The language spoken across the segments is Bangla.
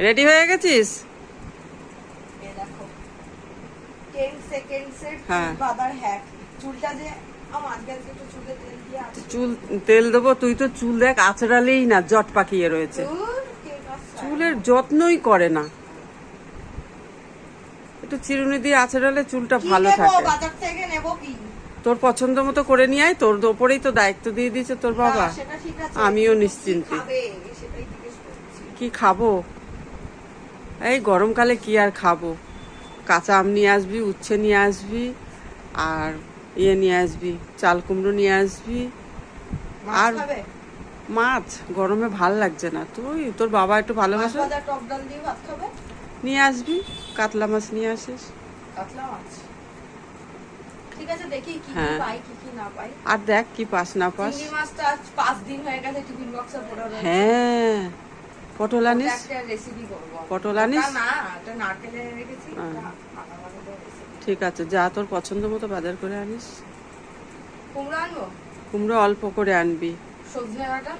রেডি হয়ে গেছিস? এই দেখো 10 সেকেন্ডসের হ্যাঁ। বাদার হ্যাক। চুলটা যে আমার আজকে একটু চুলে তেল দিয়ে আছে। চুল তেল দেবো? তুই তো চুল দেখ আঁচড়ালেই না জট পাকিয়ে রয়েছে। চুল কে কাছে? চুলের যত্নই করে না। একটু চিরুনি দিয়ে আঁচড়ালে চুলটা ভালো কি নেবো? থাকে। বাজার থেকে নেবো কি? তোর পছন্দ মতো করে নিয়ে আয়, তোর ওপরেই তো দায়িত্ব দিয়ে দিয়েছে তোর বাবা। না, সেটা ঠিক আছে। আমিও কিন্তু কি নিশ্চিন্তে। খাবে? সেটাই জিজ্ঞেস করছি। কি খাবো? এই গরমকালে কি আর খাবো? কাঁচা আম নিয়ে আসবি, উচ্ছে নিয়ে আসবি, আর নিয়ে আসবি, চাল কুমড়ো নিয়ে আসবি। মাছ আর খাবে? মাছ গরমে ভাল লাগছে না। তোর বাবা একটু মাছ ভালোবাসে, ভাজা টক ডাল দিয়ে ভাত খাবে? নিয়ে আসবি। কাতলা মাছ নিয়ে আসিস। কাতলা মাছ। ঠিক আছে, দেখি কি কি হ্যাঁ। পাই কি কি না পাই। আর দেখ কি পাস না পাস। চিংড়ি মাছটা আজ 5 দিন হয়ে গেছে টিফিন বক্সে পড়ে রয়েছে। হ্যাঁ, পটল আনিস। ওটা একটা রেসিপি করব। পটল আনিস? ওটা না, এটা নারকেলে রেখেছি। হ্যাঁ। এটা আলাদা রেসিপি। ঠিক আছে, যা তোর পছন্দ মতো বাজার করে আনিস। কুমড়ো আনবো? কুমড়ো অল্প করে আনবি। সজনে ডাঁটা?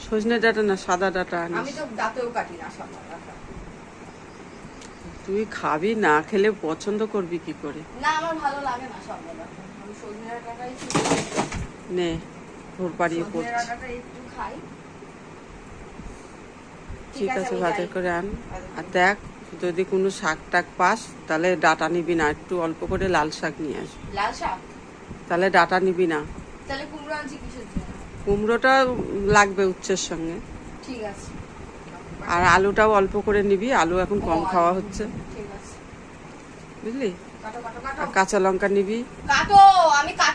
সজনে ডাঁটা না, সাদা ডাঁটা আমি আনিস। তো দাঁতেও কাটি না সাদা ডাঁটা। তুই খাবি না খেলে পছন্দ করবি কি করে? না, আমার ভালো লাগে না সাদা ডাঁটা। আমি সজনে ডাঁটাটাই নে, ভোর পাড়িয়ে সজনে পড়ছি। ডাঁটাটা একটু খাই। ঠিক আছে, আমি বাজার যাই। করে আন। আর দেখ যদি কোনো শাক টাক পাস তাহলে ডাঁটা নিবি না, একটু অল্প করে লাল শাক নিয়ে আসবি। লাল শাক? তাহলে ডাঁটা নিবি না। তাহলে কুমড়ো আনছি কিসের জন্য? কুমড়োটা লাগবে উচ্ছের সঙ্গে। ঠিক আছে। আর আলুটাও অল্প করে নিবি, আলু এখন কম খাওয়া হচ্ছে, ঠিক আছে। বুঝলি? কাটো কাটো কাটো আর কাঁচা লঙ্কা নিবি। কাটো, আমি কাটো।